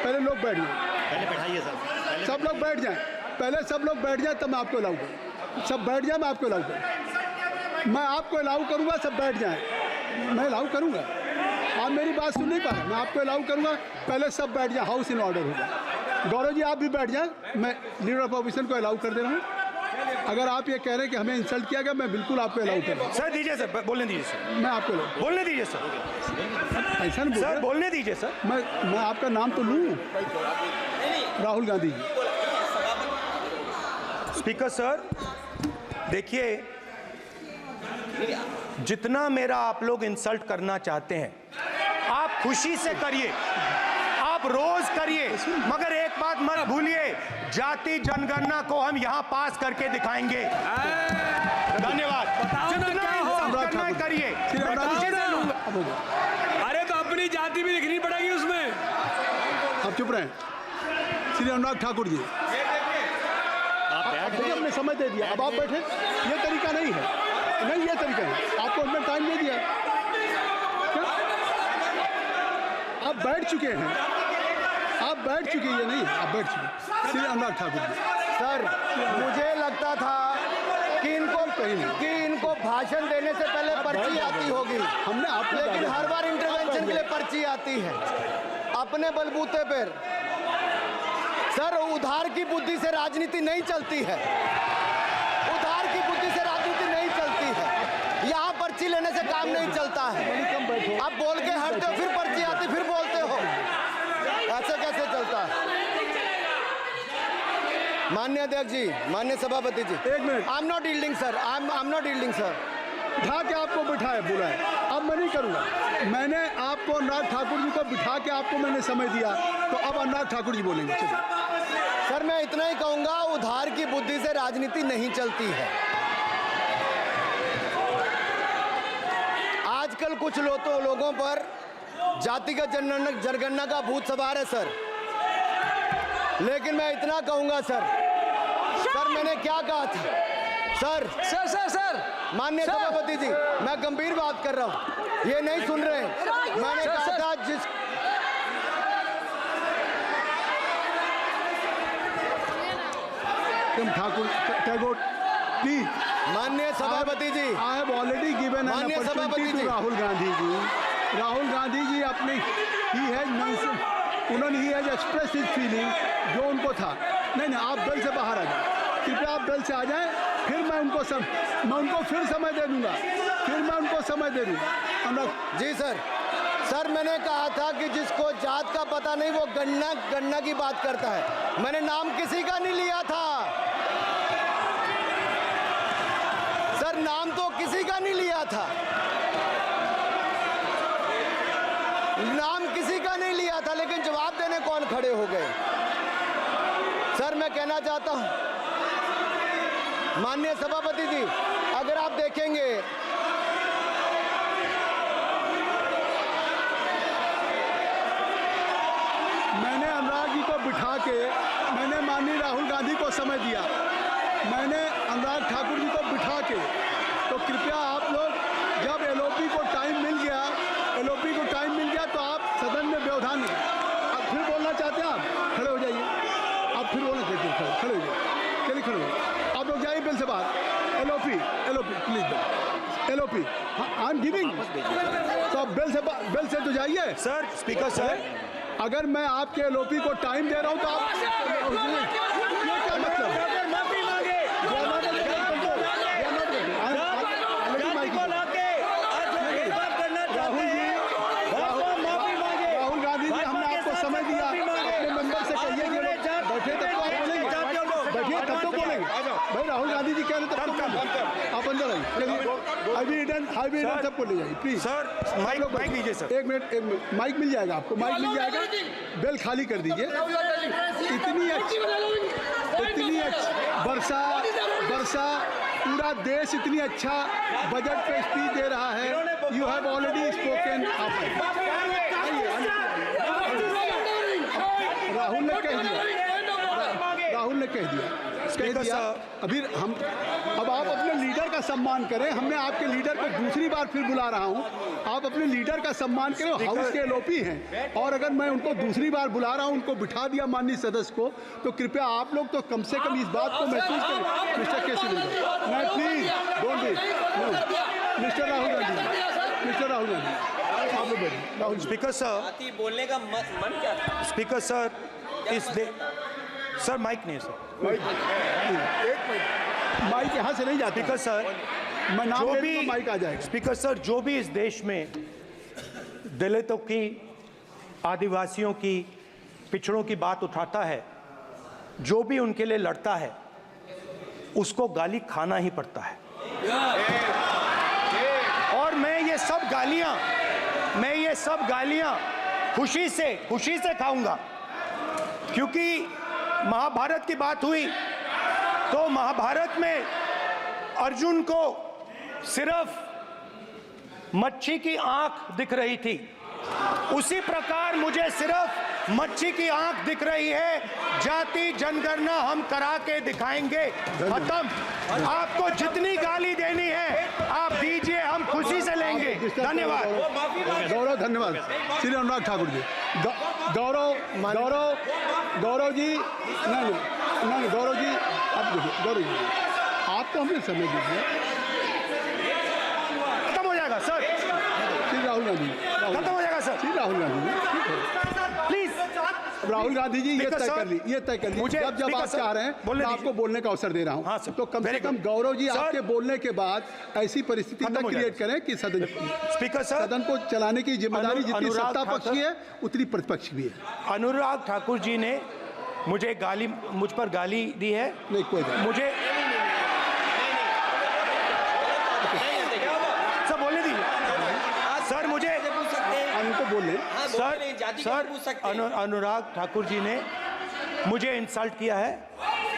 पहले लोग बैठ जाएं। पहले बैठाइए सर। सब लोग बैठ जाएं। पहले सब लोग बैठ जाएं तब मैं आपको अलाउ करूँ। सब बैठ जाएं, मैं आपको अलाउ करूँ। मैं आपको अलाउ करूँगा, सब बैठ जाएं। मैं अलाउ करूँगा। आप मेरी बात सुन नहीं पा रहे। मैं आपको अलाउ करूँगा, पहले सब बैठ जाए। हाउस इन ऑर्डर होगा। गौरव जी आप भी बैठ जाएं। मैं लीडर ऑफ अपोजिशन को अलाउ कर दे रहा हूँ। अगर आप ये कह रहे हैं कि हमें इंसल्ट किया गया, मैं बिल्कुल आपको अलाउ कर रहा हूँ। सर दीजिए सर, बोलने दीजिए सर। मैं आपको अलाउ, बोलने दीजिए सर। ऐसा नहीं सर बोल। बोलने दीजिए सर। मैं आपका नाम तो लूँ। राहुल गांधी जी। स्पीकर सर, देखिए, जितना मेरा आप लोग इंसल्ट करना चाहते हैं, आप खुशी से करिए, आप रोज करिए, मगर एक बात मत भूलिए, जाति जनगणना को हम यहां पास करके दिखाएंगे। धन्यवाद। जितना इंसल्ट करना है करिए। खुशी से लूंगा। अरे तो अपनी जाति भी लिखनी पड़ेगी उसमें। आप चुप रहें। श्री अनुराग ठाकुर जी, देखिए हमने समय दे दिया, अब आप बैठे। ये तरीका नहीं है, नहीं ये तरीका है। आपको हमने टाइम दे दिया। क्या आप बैठ चुके हैं? आप बैठ चुके हैं? ये नहीं, आप बैठ चुके। श्री अनुराग ठाकुर जी, सर मुझे लगता था कि इनको भाषण देने से पहले पर्ची आती होगी। हमने आपको लेकिन हर बार इंटरवेंशन के लिए पर्ची आती है अपने बलबूते पर। सर उधार की बुद्धि से राजनीति नहीं चलती है। उधार की बुद्धि से राजनीति नहीं चलती है। यहाँ पर्ची लेने से काम नहीं चलता है। आप बोल के हटते हो, फिर पर्ची आती, फिर बोलते हो। ऐसे कैसे चलता है? माननीय अध्यक्ष जी, माननीय सभापति जी, एक minute. I am not yielding sir, I am not yielding sir. बिठा के आपको बिठाए बुलाए, अब मैं नहीं करूँगा। मैंने आपको अनुराग ठाकुर जी को बिठा के आपको मैंने समय दिया, तो अब अनुराग ठाकुर जी बोलेंगे। चलिए सर मैं इतना ही कहूंगा, उधार की बुद्धि से राजनीति नहीं चलती है। आजकल कुछ लोगों पर जातिगत जनगणना का भूत सवार है सर। लेकिन मैं इतना कहूंगा सर मैंने क्या कहा था सर माननीय सभापति जी, मैं गंभीर बात कर रहा हूं, ये नहीं सुन रहे हैं। मैंने कहा था ठाकुर टैगोर प्लीज। माननीय सभापति ji, I have already given an माननीय सभापति अपॉर्चुनिटी जी। टू राहुल गांधी जी। राहुल गांधी जी अपनी उन्होंने he has express his feeling जो उनको था। नहीं आप बेल से बाहर आ जाए, कृपया आप बेल से आ जाएं, फिर मैं उनको फिर समय दे दूंगा। जी सर मैंने कहा था कि जिसको जात का पता नहीं वो गणना की बात करता है। मैंने नाम किसी का नहीं लिया था सर, नाम तो किसी का नहीं लिया था, नाम किसी का नहीं लिया था, लेकिन जवाब देने कौन खड़े हो गए। सर मैं कहना चाहता हूं माननीय सभापति जी, अगर आप देखेंगे मैंने अनुराग जी को बिठा के मैंने माननीय राहुल गांधी को समय दिया, मैंने अनुराग ठाकुर जी को बिठा के, तो कृपया आप लोग जब एलओपी को टाइम मिल गया तो आप सदन में व्यवधान अब फिर बोलना चाहते हैं, आप खड़े हो जाइए। आप फिर बोलना चाहते हैं, खड़े हो जाइए। चलिए खड़े हो जाइए। अब लोग जाइए बिल से बाहर। LOP please, LOP I am giving. तो आप बिल से तो जाइए। सर स्पीकर सर, अगर मैं आपके एलओपी को टाइम दे रहा हूं तो आप ये क्या मतलब? राहुल गांधी जी, हमने आपको समय दिया, अपने मेंबर से कहिए कि बैठे तब तो आप बोलेंगे, बैठिए तब तो बोलेंगे भाई। राहुल गांधी जी कह रहे तब तो बोलेंगे। आप अंदर आइए, चलिए। आई सबको ले जाइए प्लीज। सर माइक लीजिए सर। एक मिनट, माइक मिल जाएगा आपको, माइक मिल जाएगा। बेल खाली कर दीजिए। इतनी अच्छी वर्षा, पूरा देश इतनी अच्छा बजट पे स्पीच दे रहा है। You have already spoken. Rahul ने कह दिया। अभी अब आप अपने लीडर का सम्मान करें। हमने आपके लीडर को दूसरी बार फिर बुला रहा हूं, आप अपने लीडर का सम्मान करें। हाउस के एलओपी हैं और अगर मैं उनको दूसरी बार बुला रहा हूं, उनको बिठा दिया माननीय सदस्य को, तो कृपया आप लोग तो कम से कम इस बात को महसूस करें। मिस्टर केसी मैं please don't be mister Rahul Gandhi, आप लोग बैठिए। राहुल स्पीकर सर, बोलने का मन क्या था? स्पीकर सर, सर माइक नहीं सर, माइक यहाँ से नहीं जाती। स्पीकर सर, मैं नाम जो ले भी लूँगा, माइक आ जाएगा। स्पीकर सर, जो भी इस देश में दलितों की, आदिवासियों की, पिछड़ों की बात उठाता है, जो भी उनके लिए लड़ता है, उसको गाली खाना ही पड़ता है। और मैं ये सब गालियां खुशी से खाऊंगा, क्योंकि महाभारत की बात हुई तो महाभारत में अर्जुन को सिर्फ मच्छी की आंख दिख रही थी, उसी प्रकार मुझे सिर्फ मच्छी की आंख दिख रही है। जाति जनगणना हम करा के दिखाएंगे। खत्म। आपको जितनी गाली देनी है आप दीजिए, हम खुशी से लेंगे। धन्यवाद। गौरव, धन्यवाद। श्री अनुराग ठाकुर जी। गौरव जी, नहीं गौरव जी, आप देखिए। गौरव जी, आप तो हमें समय दीजिए। खत्म हो जाएगा सर। श्री राहुल गांधी, खत्म हो जाएगा सर। श्री राहुल गांधी जी, ठीक है प्लीज। राहुल गांधी जी, ये तय कर ली। मुझे जब आप चाह रहे हैं, मैं आपको बोलने का अवसर दे रहा हूं। हाँ सर, तो कम से कम गौरव जी, आपके बोलने के बाद ऐसी परिस्थिति न क्रिएट करें कि सदन को चलाने की जिम्मेदारी जितनी सत्ता पक्ष की है उतनी प्रतिपक्ष भी है। अनुराग ठाकुर जी ने मुझ पर गाली दी है। नहीं, कोई बात नहीं। मुझे सब बोलने दीजिए सर। मुझे उनको बोले सर, अनुराग ठाकुर जी ने मुझे इंसल्ट किया है,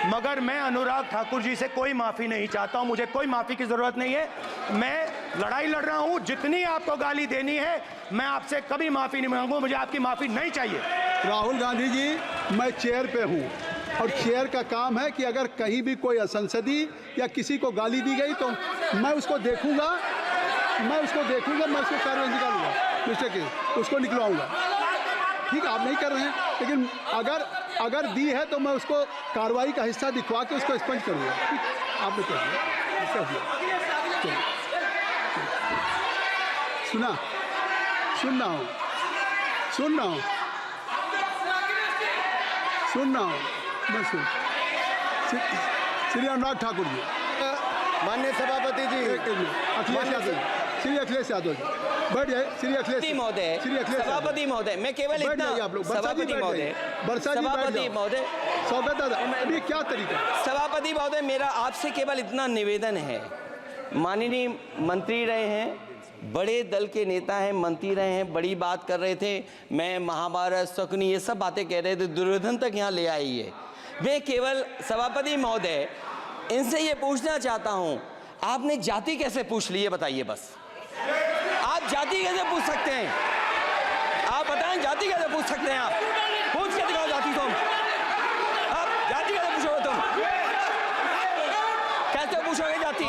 मगर मैं अनुराग ठाकुर जी से कोई माफ़ी नहीं चाहता हूं। मुझे कोई माफ़ी की ज़रूरत नहीं है। मैं लड़ाई लड़ रहा हूं। जितनी आपको गाली देनी है, मैं आपसे कभी माफ़ी नहीं मांगूंगा। मुझे आपकी माफ़ी नहीं चाहिए। राहुल गांधी जी, मैं चेयर पे हूँ और चेयर का काम है कि अगर कहीं भी कोई असंसदीय या किसी को गाली दी गई तो मैं उसको देखूंगा, मैं उसको कार्रवाई निकालूंगा, मिस्टर के उसको निकलवाऊंगा। ठीक है, आप नहीं कर रहे हैं, लेकिन अगर दी है तो मैं उसको कार्रवाई का हिस्सा दिखवा के उसको स्पंज करूंगा। ठीक, आपने कह दिया। सुन रहा हूँ मैं। श्री अनुराग ठाकुर जी, माननीय सभापति जी, श्री अखिलेश यादव जी, बैठ जाए। श्री अखिलेश महोदय, सभापति महोदय, मैं केवल इतना, सभापति महोदय, स्वागत है। अभी क्या तरीका है? सभापति महोदय, मेरा आपसे केवल इतना निवेदन है। माननीय मंत्री रहे हैं, बड़े दल के नेता हैं, मंत्री रहे हैं, बड़ी बात कर रहे थे। मैं महाभारत, शकुनी, ये सब बातें कह रहे थे, दुर्योधन तक यहाँ ले आई है। मैं केवल सभापति महोदय इनसे ये पूछना चाहता हूँ, आपने जाति कैसे पूछ ली है बताइए बस। आप जाति कैसे पूछ सकते हैं? आप बताएं, जाति कैसे पूछ सकते हैं? आप पूछ के दिखाओ जाति तुम। आप जाति कैसे पूछोगे तुम? कैसे पूछोगे जाति?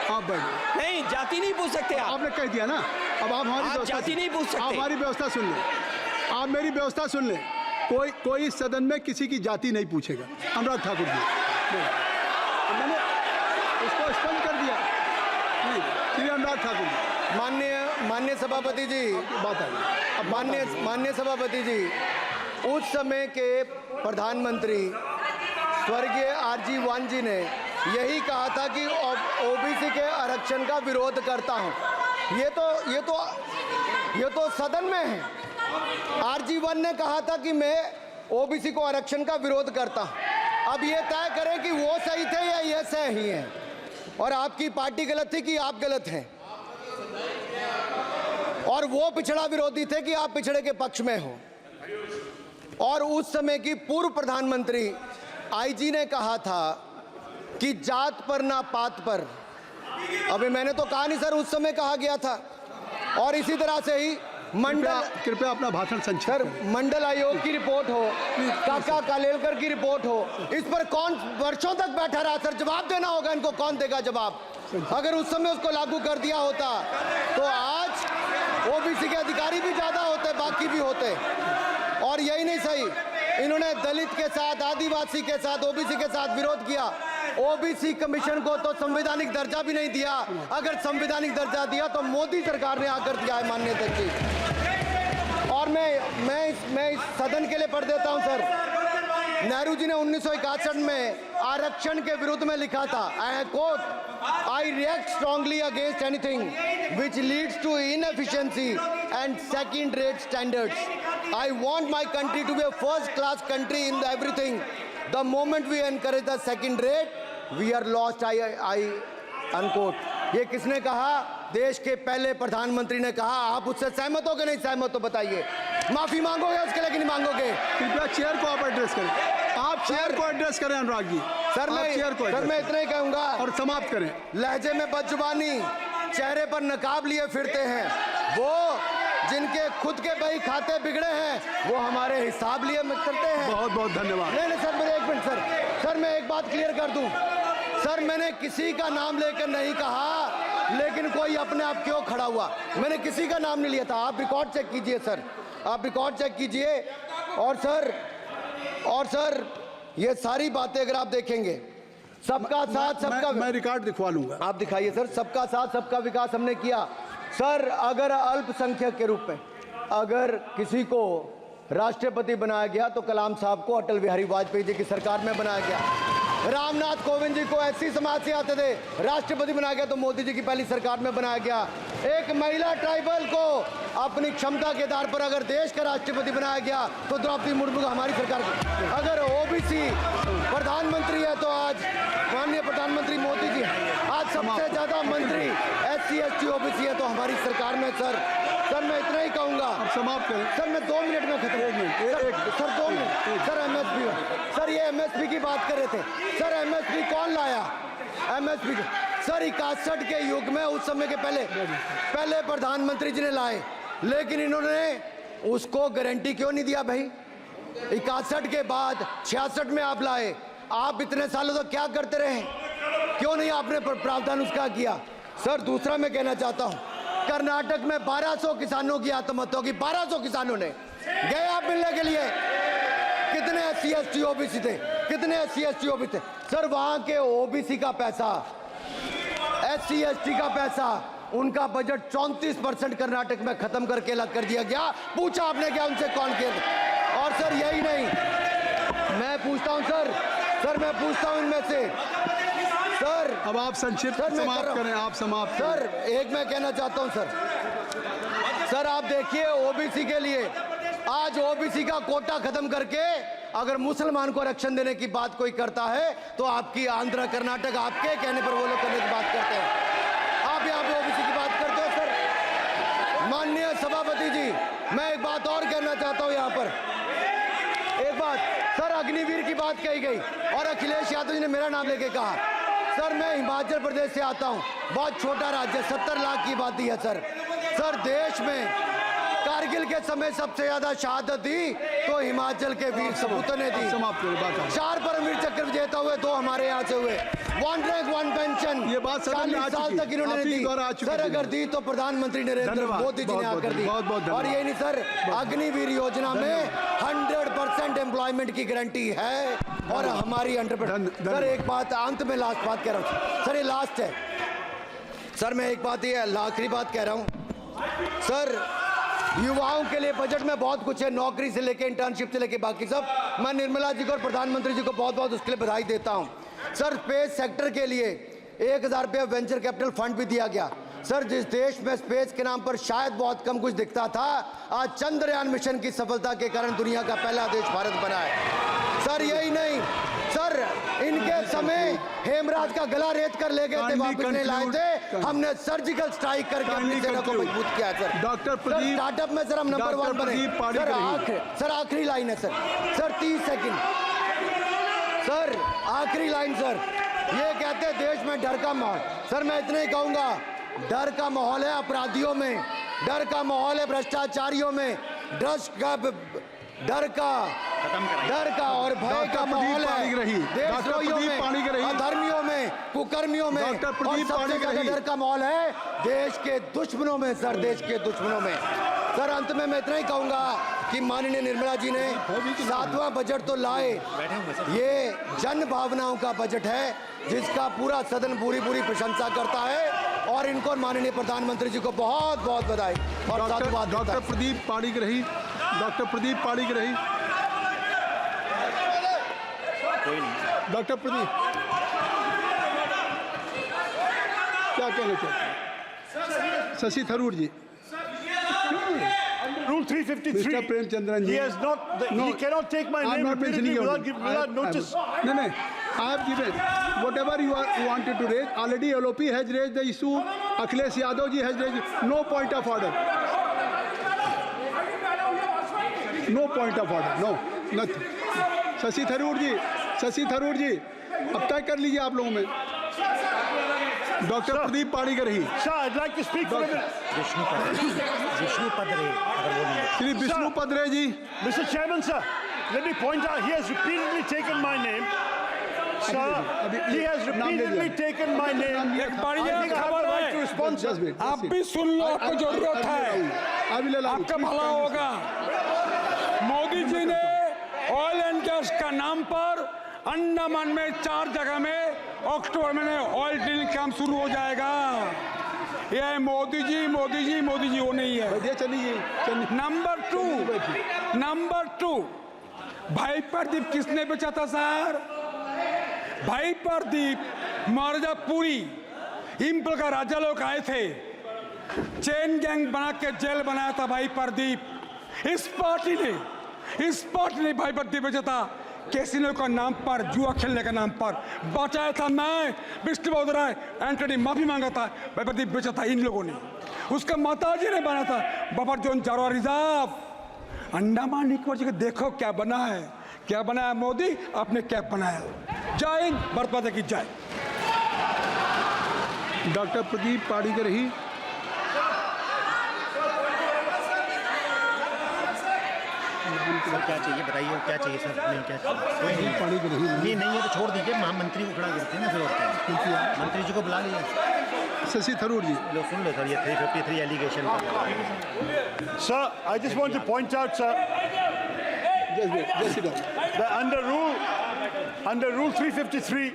आप बैठ, नहीं, जाति नहीं पूछ सकते आप। आपने कह दिया ना। अब आप हमारी जाति नहीं पूछ सकते। आप हमारी व्यवस्था सुन लें, आप मेरी व्यवस्था सुन लें। कोई सदन में किसी की जाति नहीं पूछेगा। अनुराग ठाकुर जी, मैंने उसको स्पष्ट कर दिया। श्री अनुराग ठाकुर जी, माननीय सभापति जी, बात आ गई। अब माननीय सभापति जी, उस समय के प्रधानमंत्री स्वर्गीय आरजी वान जी ने यही कहा था कि ओबीसी के आरक्षण का विरोध करता हूं। ये तो सदन में है। आरजी वान ने कहा था कि मैं ओबीसी को आरक्षण का विरोध करता हूं। अब ये तय करें कि वो सही थे या ये सही हैं, और आपकी पार्टी गलत थी कि आप गलत हैं, और वो पिछड़ा विरोधी थे कि आप पिछड़े के पक्ष में हो। और उस समय की पूर्व प्रधानमंत्री आईजी ने कहा था कि जात पर ना पात पर। अभी मैंने तो कहा नहीं सर, उस समय कहा गया था। और इसी तरह से ही कृपया अपना भाषण संक्षिप्त सर, करें। मंडल आयोग की रिपोर्ट हो, काका कालेलकर की रिपोर्ट हो, इस पर कौन वर्षों तक बैठा रहा सर? जवाब देना होगा इनको, कौन देगा जवाब? अगर उस समय उसको लागू कर दिया होता तो आज ओबीसी के अधिकारी भी ज्यादा होते, बाकी भी होते। और यही नहीं सही, इन्होंने दलित के साथ, आदिवासी के साथ, ओबीसी के साथ विरोध किया। ओबीसी कमीशन को तो संवैधानिक दर्जा भी नहीं दिया। अगर संवैधानिक दर्जा दिया तो मोदी सरकार ने आकर दिया है, माननीय अध्यक्ष जी। और मैं इस सदन के लिए पढ़ देता हूं सर। नेहरू जी ने 1961 में आरक्षण के विरुद्ध में लिखा था, I quote, I react strongly against anything which leads to inefficiency and second rate standards. I want my country to be a first class country in everything. The moment we encourage the second rate we are lost, I unquote. ये किसने कहा? देश के पहले प्रधानमंत्री ने कहा। आप उससे सहमत हो कि नहीं सहमत हो बताइए? माफी मांगोगे उसके लिए कि नहीं मांगोगे? कृपया चेयर को आप एड्रेस करें। आप चेयर को एड्रेस करें अनुराग जी। सर मैं इतना ही कहूंगा और समाप्त करें। लहजे में बदजुबानी, चेहरे पर नकाब लिए फिरते हैं वो, जिनके खुद के बही खाते बिगड़े हैं, वो हमारे हिसाब लिए करते हैं। बहुत बहुत धन्यवाद। नहीं सर, मेरे एक मिनट सर, मैं एक बात क्लियर कर दूं सर। मैंने किसी का नाम लेकर नहीं कहा, लेकिन कोई अपने आप क्यों खड़ा हुआ? मैंने किसी का नाम नहीं लिया था। आप रिकॉर्ड चेक कीजिए सर, आप रिकॉर्ड चेक कीजिए। और सर ये सारी बातें अगर आप देखेंगे, सबका साथ सबका, मैं रिकॉर्ड दिखवा लूंगा। आप दिखाइए सर। सबका साथ सबका विकास हमने किया सर। अगर अल्पसंख्यक के रूप में अगर किसी को राष्ट्रपति बनाया गया तो कलाम साहब को अटल बिहारी वाजपेयी जी की सरकार में बनाया गया। रामनाथ कोविंद जी को एससी समाज से आते थे, राष्ट्रपति बनाया गया तो मोदी जी की पहली सरकार में बनाया गया। एक महिला ट्राइबल को अपनी क्षमता के आधार पर अगर देश का राष्ट्रपति बनाया गया तो द्रौपदी मुर्मू को हमारी सरकार। अगर ओबीसी प्रधानमंत्री है तो आज माननीय प्रधानमंत्री मोदी जी। आज सबसे ज्यादा मंत्री एससी एसटी ओबीसी है तो हमारी सरकार में। सर मैं इतना ही कहूंगा। समाप्त करें सर, मैं 2 मिनट में खत्म। 1 minute sir 2 minute. Sir MSP, sir ये एमएसपी की बात कर रहे थे सर। एमएसपी कौन लाया? एमएसपी सर 61 के युग में, उस समय के पहले प्रधानमंत्री जी ने लाए, लेकिन इन्होंने उसको गारंटी क्यों नहीं दिया भाई? 61 के बाद 66 में आप लाए। आप इतने सालों तक क्या करते रहे? क्यों नहीं आपने प्रावधान उसका किया? सर दूसरा मैं कहना चाहता हूं, कर्नाटक में 1200 किसानों की आत्महत्या होगी। 1200 किसानों ने गए आप मिलने के लिए। कितने एससी एसटी ओबीसी थे? कितने एससी एसटी ओबीसी थे? सर वहां के ओबीसी का पैसा, एससी एसटी का पैसा, उनका बजट 34% कर्नाटक में खत्म करके अलग कर दिया गया। पूछा आपने क्या उनसे? कौन किया? और सर यही नहीं, मैं पूछता हूं सर मैं पूछता हूं इनमें से सर। अब आप संक्षिप्त समाप्त करें। आप समाप्त सर एक मैं कहना चाहता हूं सर आप देखिए ओबीसी के लिए आज ओबीसी का कोटा खत्म करके अगर मुसलमान को आरक्षण देने की बात कोई करता है तो आपकी आंध्र कर्नाटक आपके कहने पर वो लोग करने की बात करते हैं। आप यहाँ पे ओबीसी की बात करते हो सर। माननीय सभापति जी, मैं एक बात और कहना चाहता हूँ यहाँ पर। एक बात सर, अग्निवीर की बात कही गई और अखिलेश यादव जी ने मेरा नाम लेके कहा। सर मैं हिमाचल प्रदेश से आता हूँ, बहुत छोटा राज्य, 70 लाख की आबादी है सर देश में कारगिल के समय सबसे ज्यादा शहादत दी तो हिमाचल के वीर सपूतों ने दी। 4 परमवीर चक्र विजेता हुए, 2 हमारे यहाँ से हुए। 1 रैंक 1 पेंशन ये बात 40 साल तक इन्होंने दी। सर अगर दी तो प्रधानमंत्री नरेंद्र मोदी जी ने आकर दी। और ये नहीं सर, अग्निवीर योजना में 100% एम्प्लॉयमेंट की गारंटी है। और हमारी एंटरप्रेन्योर। सर एक बात अंत में लास्ट बात कह रहा हूँ सर, ये लास्ट है सर, मैं एक बात ये आखिरी बात कह रहा हूँ सर, युवाओं के लिए बजट में बहुत कुछ है, नौकरी से लेके इंटर्नशिप से लेके बाकी सब। मैं निर्मला जी को और प्रधानमंत्री जी को बहुत बहुत उसके लिए बधाई देता हूँ। सर स्पेस सेक्टर के लिए 1000 रुपये वेंचर कैपिटल फंड भी दिया गया। सर जिस देश में स्पेस के नाम पर शायद बहुत कम कुछ दिखता था, आज चंद्रयान मिशन की सफलता के कारण दुनिया का पहला देश भारत बना है। सर यही नहीं सर, इनके समय हेमराज का गला रेत कर ले गए थे, वापस नहीं लाए थे, हमने सर्जिकल स्ट्राइक करके अपनी सेना को मजबूत किया है। सर डॉक्टर प्रदीप, स्टार्टअप में सर हम नंबर 1 बने। सर आखिरी लाइन है सर 30 सेकंड सर, आखिरी लाइन सर, ये कहते हैं देश में डर का माहौल। सर मैं इतना ही कहूंगा, डर का माहौल है अपराधियों में, डर का माहौल है भ्रष्टाचारियों में, डर का और भय का माहौल है देशद्रोहियों में, अधर्मियों में, कुकर्मियों में, और सबसे ज्यादा डर का माहौल है देश के दुश्मनों में। सर देश के दुश्मनों में। सर अंत में मैं इतना ही कहूंगा कि माननीय निर्मला जी ने 7वां बजट तो लाए, ये जन भावनाओं का बजट है जिसका पूरा सदन पूरी प्रशंसा करता है, और इनको माननीय प्रधानमंत्री जी को बहुत बहुत बधाई और साधुवाद। Doctor Pradeep Panigrahi, doctor Pradeep Panigrahi, doctor Pradeep क्या कहना चाहते हैं? शशि थरूर जी। Rule 353. Mr. Premchandran ji. He has not. He cannot take my I'm name not repeatedly mentioning without notice. No. I have given whatever you wanted to raise. Already LOP has raised the issue. Akhilesh Yadav ji has raised. No point of order. No point of order. No, nothing. Shashi Tharoor जी, अब तय कर लीजिए आप लोगों में। Doctor Pradeep Panigrahi. Sir, I'd like to speak for a minute. Shri Vishnu Padare ji. Mr. Chairman, sir, let me point out he has repeatedly taken my name. Sir, he has repeatedly taken my name. एक बढ़िया I think I have खबर the right है, to respond, sir. Just wait. आप भी सुन लो, आपको जरूरत है, आपका भला होगा। मोदी जी ने ऑयल एंड गैस का नाम पर अंडमान में 4 जगह में अक्टूबर में ऑयल ड्रिलिंग काम शुरू हो जाएगा। ये मोदी जी वो नहीं है। चलिए। नंबर 2 भाई प्रदीप किसने बेचा था सर? भाई प्रदीप मिर्जापुरी इम्पल का राजा लोग आए थे, चेन गैंग बना के जेल बनाया था भाई प्रदीप। इस पार्टी ने भाई प्रदीप बेचा था कैसीनो का नाम पर, जुआ खेलने का नाम पर बचाया था। मैं विष्णु बदराय एंटनी माफी मांगा था, भाई प्रदीप बेचा था इन लोगों ने। उसका माताजी ने बना था बफर जोन चारों रिजर्व अंडमान निकोबार जी। देखो क्या बना है मोदी, आपने क्या बनाया। जय हिंद, भारत माता की जय। डॉक्टर प्रदीप पाणिग्राही। सर क्या चाहिए बताइए, क्या चाहिए सर? नहीं क्या चाहिए? नहीं है तो छोड़ दीजिए, महामंत्री को खड़ा करते हैं ना, फिर और क्या? मंत्री जी को बुला लीजिए। शशि थरूर जी। लो सुन लो सर, ये 353 allegation. Sir, I just want to point out, sir, that under rule 353,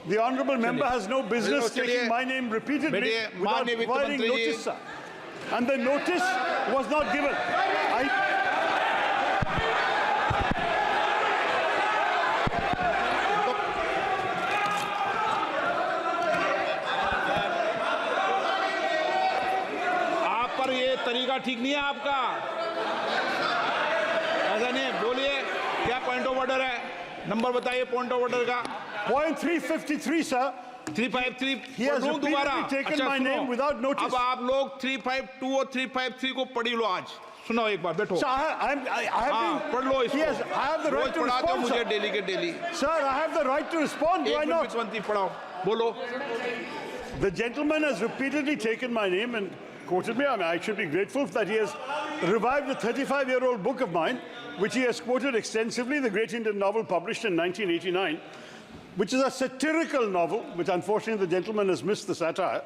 the honourable member has no business taking my name repeatedly without providing notice, sir. And the notice was not given. तरीका ठीक नहीं है आपका, ऐसा नहीं है। बोलिए क्या पॉइंट ऑफ ऑर्डर है, नंबर बताइए पॉइंट ऑफ ऑर्डर का। Point 353, sir. 353 He has दोबारा। repeatedly taken अच्छा, my name without notice. अब आप लोग 352 और 353 को पढ़ी लो। आज सुनो एक बार, बैठो। Sir, I have been. पढ़ लो इसको। Yes, I have the right to पढ़ाते हो respond, मुझे sir. डेली के daily. Sir, I have the right to respond. Do I एक not? मिनट पढ़ाओ, बोलो। The gentleman has repeatedly taken my name and quoted me. I mean, I should be grateful that he has revived a 35-year-old book of mine, which he has quoted extensively, the great Indian novel published in 1989, which is a satirical novel, which unfortunately the gentleman has missed the satire.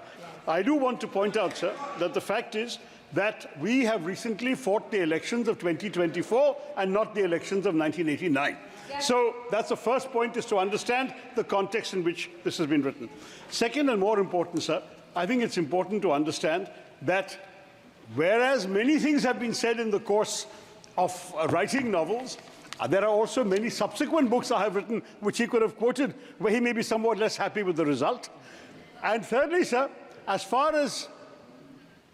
I do want to point out, sir, that the fact is that we have recently fought the elections of 2024 and not the elections of 1989. So that's the first point, is to understand the context in which this has been written. Second, and more important, sir, I think it's important to understand that whereas many things have been said in the course of writing novels, there are also many subsequent books I have written which he could have quoted where he may be somewhat less happy with the result. And thirdly, sir, as far as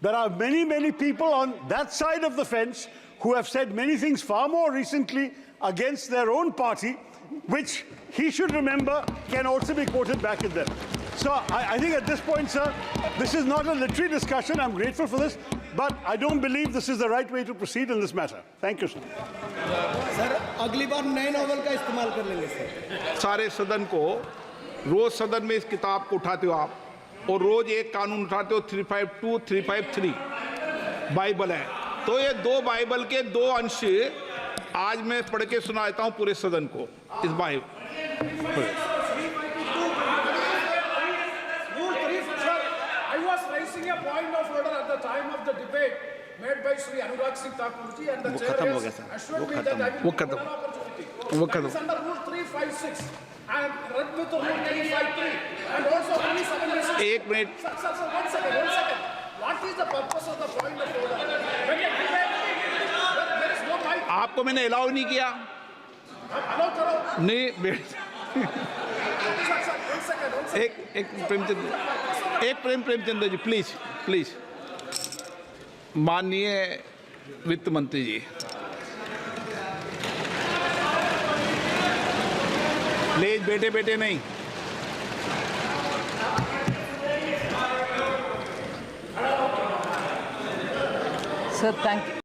there are many, many people on that side of the fence who have said many things far more recently against their own party, which he should remember can also be quoted back at them. So I think at this point, sir, this is not a literary discussion. I'm grateful for this, but I don't believe this is the right way to proceed in this matter. Thank you, sir. Sir अगली बार नए novel का इस्तेमाल कर लेंगे sir. सारे सदन को रोज सदन में इस किताब को उठाते हो आप, और रोज एक कानून उठाते हो 352, 353 बाइबल है। तो ये दो बाइबल के दो अंश आज मैं पढ़ के सुनाता हूँ पूरे सदन को इस Bible. I was raising a point of order at the time of the debate made by Sri Anurag Singh Thakur ji, and the chair has assured me that I will give an opportunity. That is under Rule 356 and read with Rule 353 and also Rule 7. एक minute, Sir, one second. What is the purpose of the point of order? When a debate, there is no mic. आपको मैंने allow नहीं किया। Allow करो। नहीं Sir, one second. एक Premchandra ji, please. माननीय वित्त मंत्री जी, प्लीज बेटे नहीं। Sir, thank you.